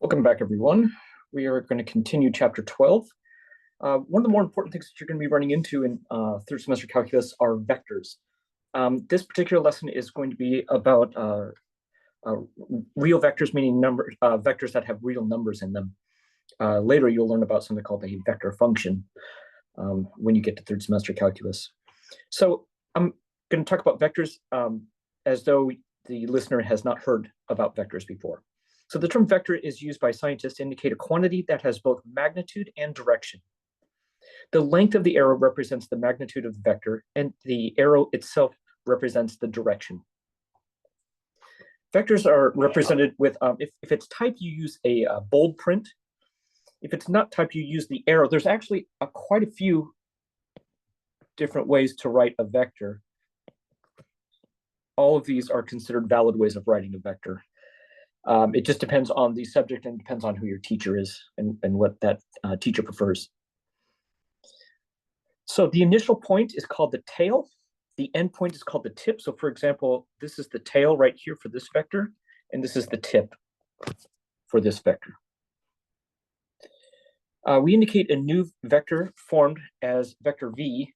Welcome back, everyone. We are going to continue chapter 12. One of the more important things that you're going to be running into in third semester calculus are vectors. This particular lesson is going to be about uh, real vectors, meaning vectors that have real numbers in them. Later, you'll learn about something called a vector function when you get to third semester calculus. So I'm going to talk about vectors as though the listener has not heard about vectors before. So the term vector is used by scientists to indicate a quantity that has both magnitude and direction. The length of the arrow represents the magnitude of the vector, and the arrow itself represents the direction. Vectors are represented with, if it's typed, you use a bold print. If it's not typed, you use the arrow. There's actually quite a few different ways to write a vector. All of these are considered valid ways of writing a vector. It just depends on the subject and depends on who your teacher is and what that teacher prefers. So the initial point is called the tail. The end point is called the tip. So for example, this is the tail right here for this vector, and this is the tip for this vector. We indicate a new vector formed as vector v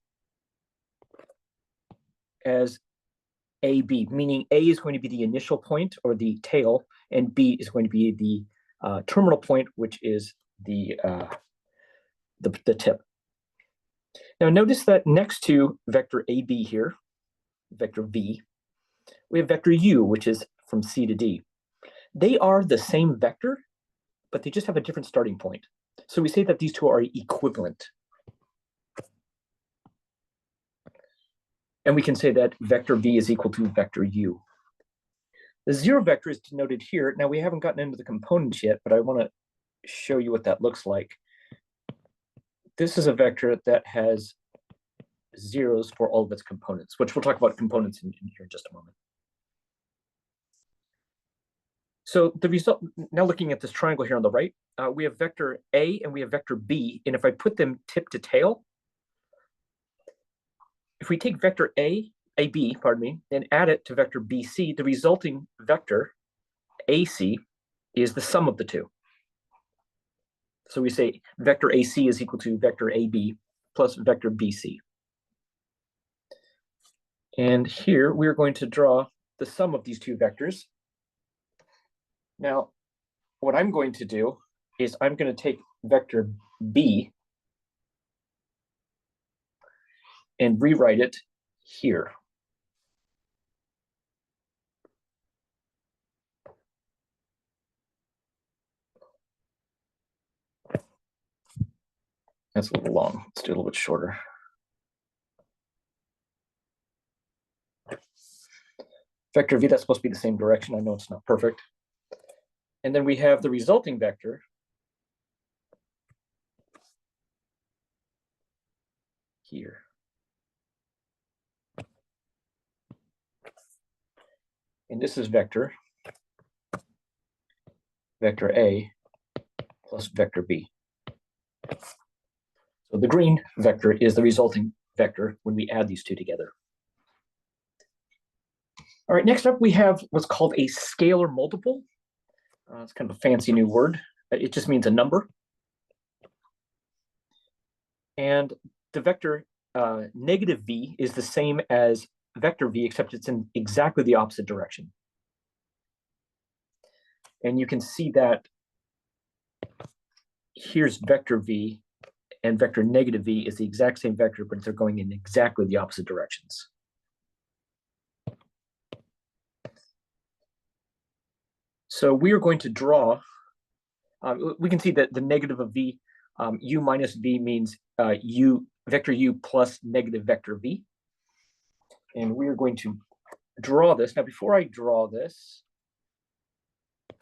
as AB, meaning A is going to be the initial point or the tail, and B is going to be the terminal point, which is the tip. Now notice that next to vector AB here, vector V, we have vector U, which is from C to D. They are the same vector, but they just have a different starting point. So we say that these two are equivalent. And we can say that vector V is equal to vector U. The zero vector is denoted here. Now we haven't gotten into the components yet, but I want to show you what that looks like. This is a vector that has zeros for all of its components, which we'll talk about components in here in just a moment. So the result, now looking at this triangle here on the right, we have vector A and we have vector B. And if I put them tip to tail, if we take vector AB, and add it to vector BC, the resulting vector AC is the sum of the two. So we say vector AC is equal to vector AB plus vector BC. And here we're going to draw the sum of these two vectors. Now, what I'm going to do is I'm going to take vector B and rewrite it here. That's a little long. Let's do it a little bit shorter. Vector V, that's supposed to be the same direction. I know it's not perfect. And then we have the resulting vector here. And this is vector A plus vector B. So the green vector is the resulting vector when we add these two together. All right, next up we have what's called a scalar multiple. It's kind of a fancy new word. It just means a number. And the vector negative v is the same as vector v, except it's in exactly the opposite direction. And you can see that here's vector v, and vector negative v is the exact same vector, but they're going in exactly the opposite directions. So we are going to draw, we can see that the negative of v, u minus v means vector u plus negative vector v. And we are going to draw this. Now, before I draw this,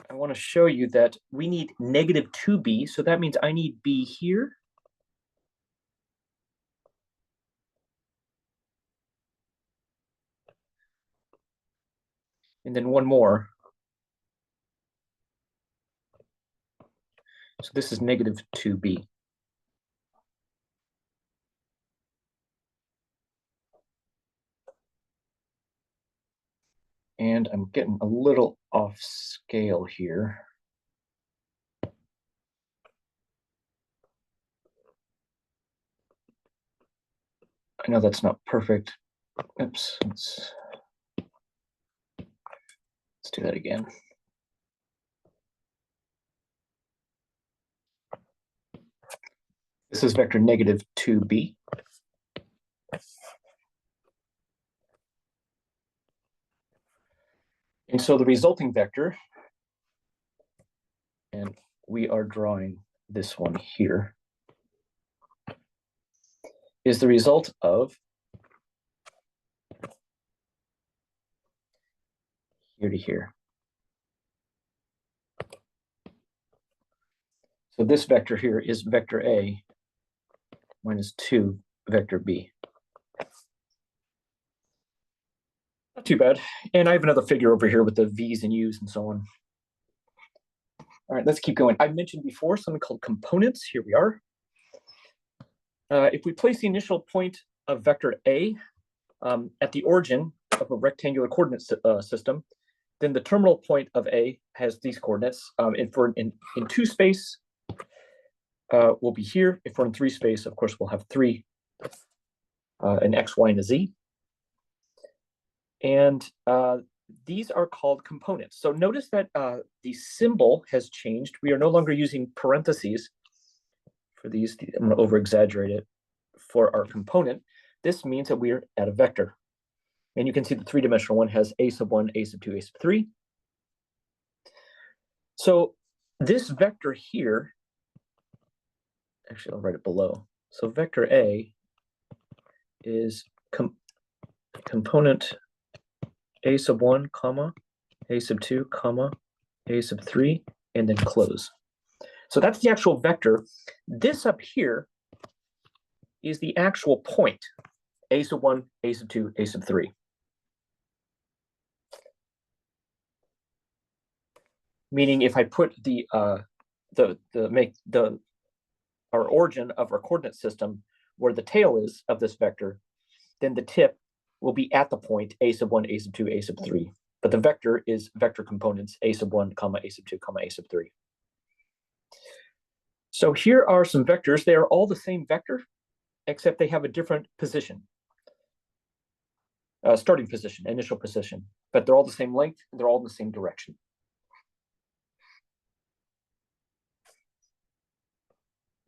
I want to show you that we need negative 2b. So that means I need b here. And then one more. So this is negative 2b. And I'm getting a little off scale here. I know that's not perfect. Oops, let's do that again. This is vector negative 2b. And so the resulting vector, and we are drawing this one here, is the result of here to here. So this vector here is vector A minus 2 vector B. Not too bad. And I have another figure over here with the V's and U's and so on. All right, let's keep going. I mentioned before something called components. Here we are. If we place the initial point of vector A at the origin of a rectangular coordinate system, then the terminal point of A has these coordinates. And for in 2 space, will be here. If we're in 3 space, of course, we'll have 3, an X, Y, and a Z. And these are called components. So notice that the symbol has changed. We are no longer using parentheses for these. I'm going to over-exaggerate it for our component. This means that we're at a vector. And you can see the 3-dimensional one has a sub 1, a sub 2, a sub 3. So this vector here, actually, I'll write it below. So vector A is component a sub 1, comma, a sub 2, comma, a sub 3, and then close. So that's the actual vector. This up here is the actual point, a sub 1, a sub 2, a sub 3. Meaning if I put our origin of our coordinate system where the tail is of this vector, then the tip will be at the point a sub 1, a sub 2, a sub 3. But the vector is vector components a sub 1, comma, a sub 2, comma, a sub 3. So here are some vectors. They are all the same vector, except they have a different position. Starting position, initial position. But they're all the same length, and they're all in the same direction.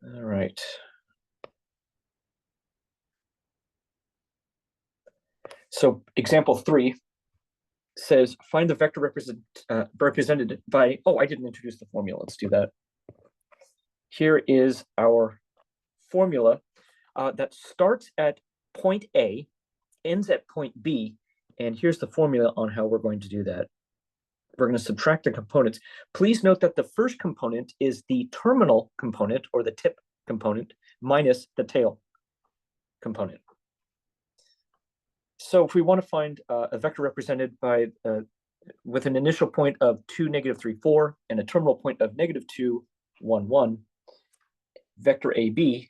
All right. So example 3 says, find the vector represented by, I didn't introduce the formula. Let's do that. Here is our formula that starts at point A, ends at point B, and here's the formula on how we're going to do that. We're going to subtract the components. Please note that the first component is the terminal component, or the tip component, minus the tail component. So if we want to find a vector represented by with an initial point of 2, negative 3, 4, and a terminal point of negative 2, 1, 1, vector AB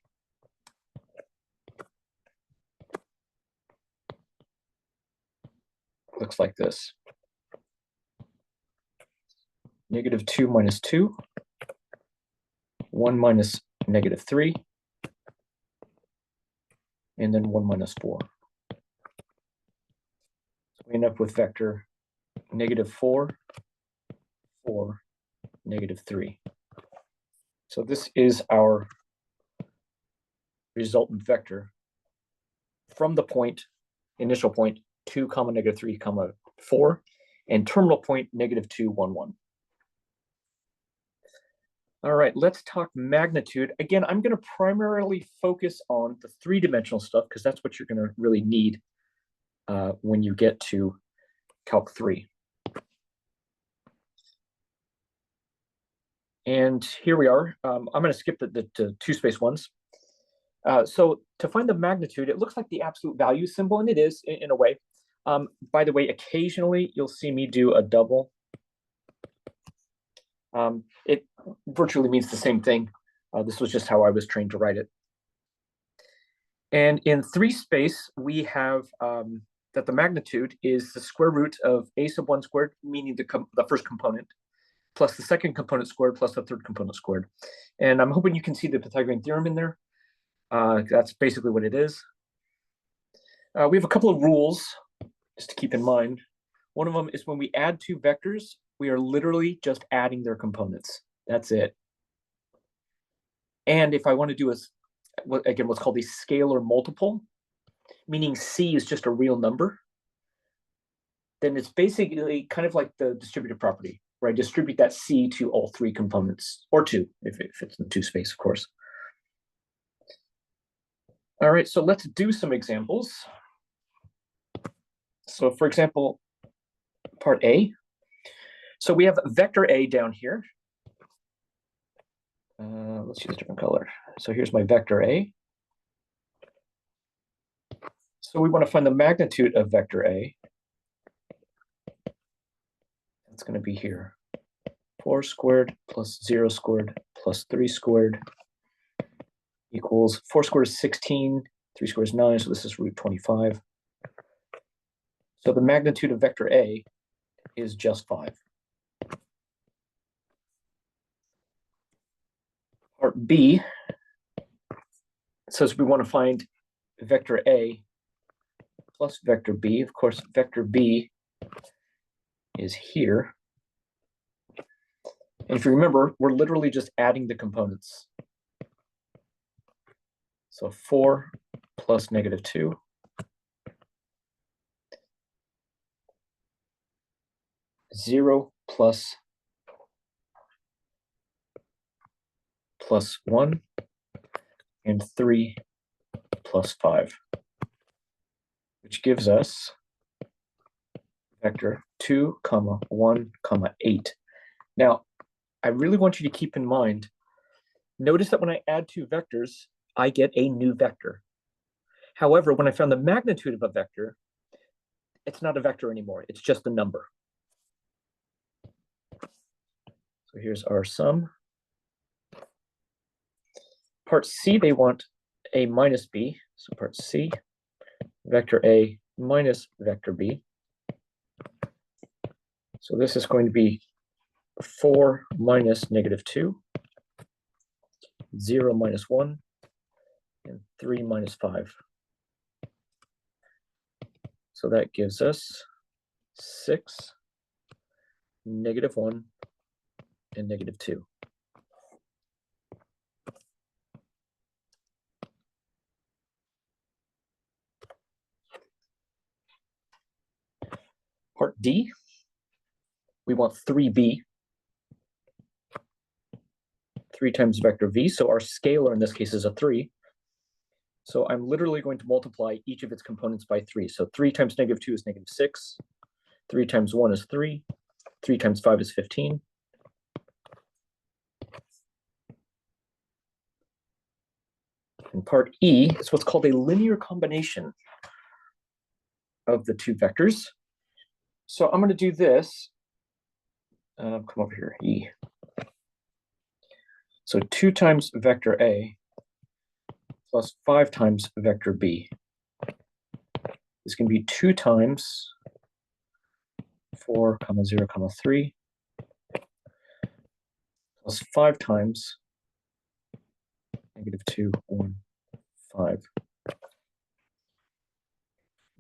looks like this. Negative 2 minus 2, 1 minus negative 3, and then 1 minus 4. So we end up with vector negative 4, 4, negative 3. So this is our resultant vector from the point, initial point, 2, comma, negative 3, comma, 4, and terminal point, negative 2, 1, 1. All right, let's talk magnitude. Again, I'm going to primarily focus on the 3-dimensional stuff because that's what you're going to really need when you get to Calc 3. And here we are. I'm going to skip the 2-space ones. So to find the magnitude, it looks like the absolute value symbol, and it is in a way. By the way, occasionally you'll see me do a double. It virtually means the same thing. This was just how I was trained to write it. And in 3-space, we have that the magnitude is the square root of a sub 1 squared, meaning the first component, plus the second component squared, plus the third component squared. And I'm hoping you can see the Pythagorean theorem in there. That's basically what it is. We have a couple of rules just to keep in mind. One of them is when we add two vectors, we are literally just adding their components. That's it. And if I want to do again, what's called a scalar multiple, meaning C is just a real number, then it's basically kind of like the distributive property, where I distribute that C to all three components, or two, if it's in two space, of course. All right, so let's do some examples. So for example, part A. So we have vector A down here. Let's use a different color. So here's my vector A. So we want to find the magnitude of vector A. It's going to be here. 4 squared plus 0 squared plus 3 squared equals 4 squared is 16, 3 squared is 9, so this is root 25. So the magnitude of vector A is just 5. Part B says we want to find vector A plus vector B. Of course, vector B is here. And if you remember, we're literally just adding the components. So 4 plus negative 2. 0 plus 1, and 3 plus 5, which gives us vector 2, 1, 8. Now, I really want you to keep in mind, notice that when I add two vectors, I get a new vector. However, when I found the magnitude of a vector, it's not a vector anymore, it's just a number. So here's our sum. Part C, they want A minus B. So part C, vector A minus vector B. So this is going to be 4 minus negative 2, 0 minus 1, and 3 minus 5. So that gives us 6, negative 1, and negative 2. Part D, we want 3b, 3 times vector v. So our scalar in this case is a 3. So I'm literally going to multiply each of its components by 3. So 3 times negative 2 is negative 6. 3 times 1 is 3. 3 times 5 is 15. And part E is what's called a linear combination of the two vectors. So I'm going to do this. Come over here, E. So 2 times vector A plus 5 times vector B is going to be 2 times 4, 0, 3 plus 5 times negative 2, 1, 5.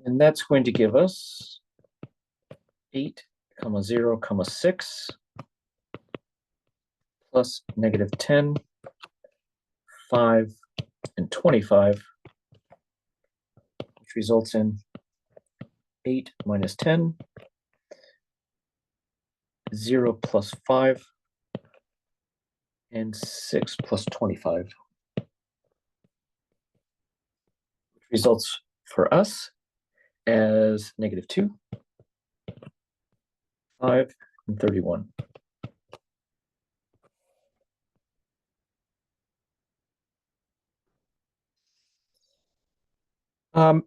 And that's going to give us 8, 0, 6 plus negative 10, 5, and 25, which results in 8 minus 10, 0 plus 5, and 6 plus 25, which results for us as negative 2, 5, and 31.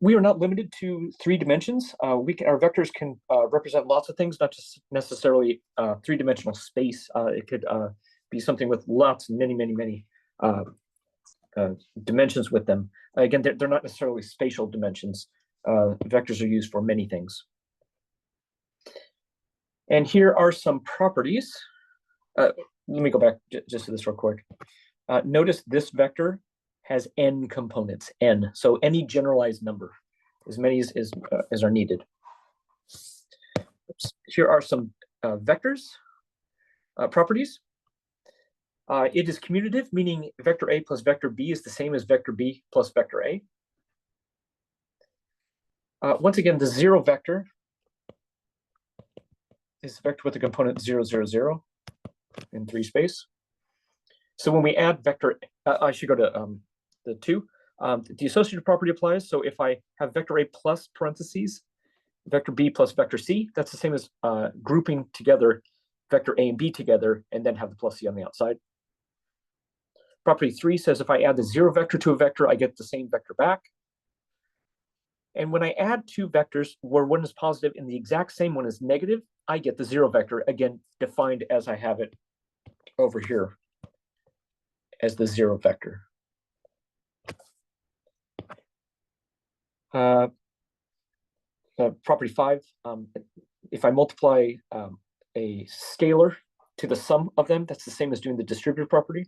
We are not limited to 3 dimensions. Our vectors can represent lots of things, not just necessarily 3-dimensional space. It could be something with lots, many dimensions with them. Again, they're not necessarily spatial dimensions. Vectors are used for many things. And here are some properties. Let me go back just to this real quick. Notice this vector has n components, n. So any generalized number. as many as are needed. Oops. Here are some vectors properties. It is commutative, meaning vector A plus vector B is the same as vector B plus vector A. Once again, the zero vector is a vector with the component 0, 0, 0 in 3 space. So when we add vector, I should go to the 2. The associative property applies. So if I have vector A plus parentheses, vector B plus vector C, that's the same as grouping together vector A and B together and then have the plus C on the outside. Property 3 says if I add the 0 vector to a vector, I get the same vector back. And when I add 2 vectors where one is positive and the exact same one is negative, I get the 0 vector, again, defined as I have it over here as the 0 vector. Property 5, if I multiply a scalar to the sum of them, that's the same as doing the distributive property.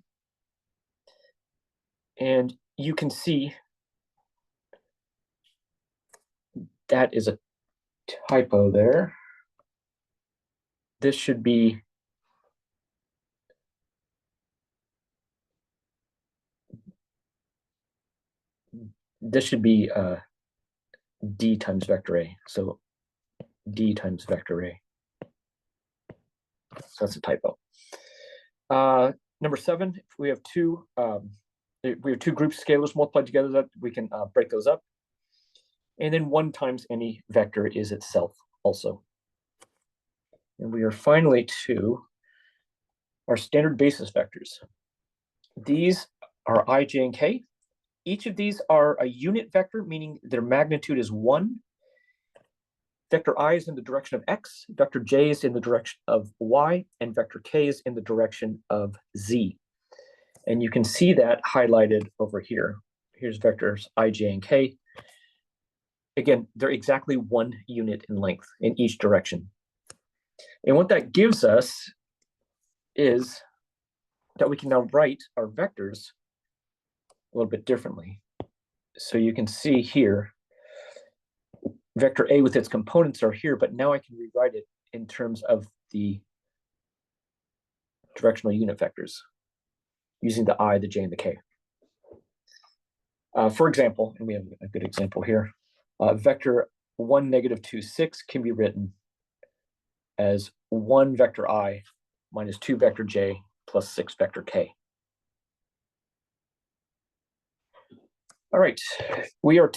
And you can see that is a typo there. This should be D times vector A. So D times vector A. So that's a typo. Number 7, if we have two group scalars multiplied together, that we can break those up. And then 1 times any vector is itself also. And we are finally to our standard basis vectors. These are I, j, and k. Each of these are a unit vector, meaning their magnitude is 1. Vector I is in the direction of x, vector j is in the direction of y, and vector k is in the direction of z. And you can see that highlighted over here. Here's vectors I, j, and k. Again, they're exactly 1 unit in length in each direction. And what that gives us is that we can now write our vectors a little bit differently. So you can see here, vector A with its components are here, but now I can rewrite it in terms of the directional unit vectors using the I, the j, and the k. For example, and we have a good example here, vector 1, negative 2, 6 can be written as 1 vector I minus 2 vector j plus 6 vector k. All right, we have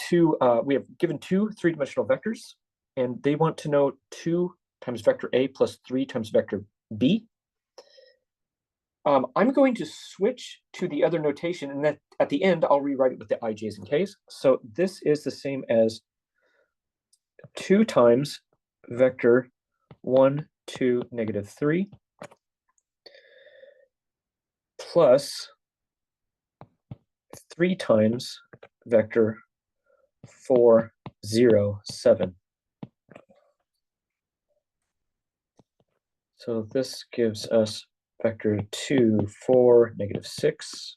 given 2 3-dimensional vectors, and they want to know 2 times vector A plus 3 times vector B. I'm going to switch to the other notation, and then at the end, I'll rewrite it with the I, j's, and k's. So this is the same as 2 times vector 1, 2, negative 3 plus 3 times vector 4, 0, 7. So this gives us vector 2, 4, negative 6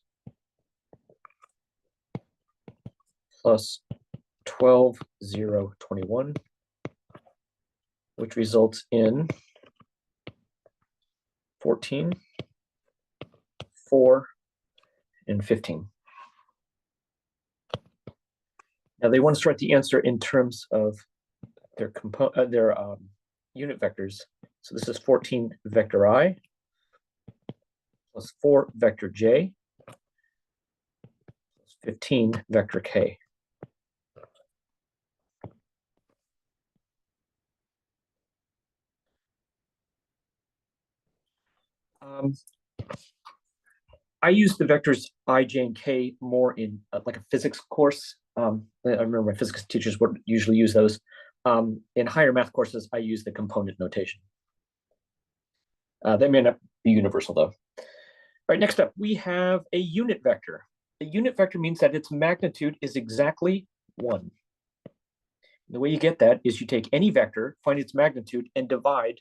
plus 12, 0, 21, which results in 14, 4, and 15. Now they want us to write the answer in terms of their unit vectors. So this is 14 vector I plus 4 vector j plus 15 vector k. I use the vectors I, j, and k more in like a physics course. I remember my physics teachers would usually use those. In higher math courses, I use the component notation. That may not be universal though. All right, next up, we have a unit vector. A unit vector means that its magnitude is exactly 1. The way you get that is you take any vector, find its magnitude, and divide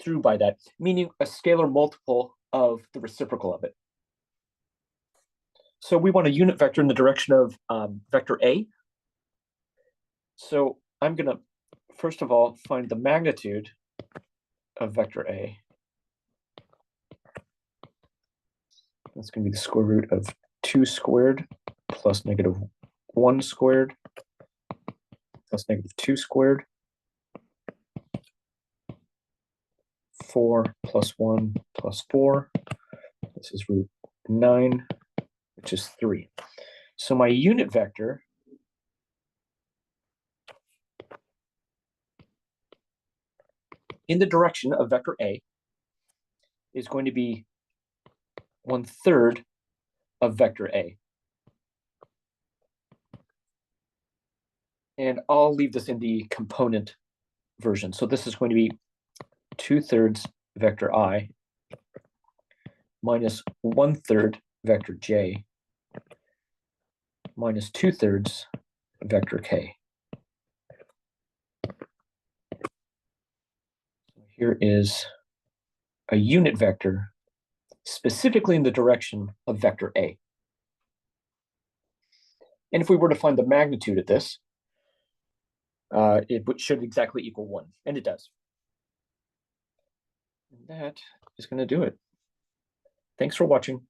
through by that, meaning a scalar multiple of the reciprocal of it. So we want a unit vector in the direction of vector A. So I'm going to, first of all, find the magnitude of vector A. That's going to be the square root of 2 squared plus -1 squared plus -2 squared. 4 plus 1 plus 4. This is root 9, which is 3. So my unit vector in the direction of vector A is going to be 1/3 of vector A. And I'll leave this in the component version. So this is going to be 2/3 vector I minus 1/3 vector J minus 2/3 vector K. Here is a unit vector specifically in the direction of vector A. And if we were to find the magnitude of this, it should exactly equal 1, and it does. And that is going to do it. Thanks for watching.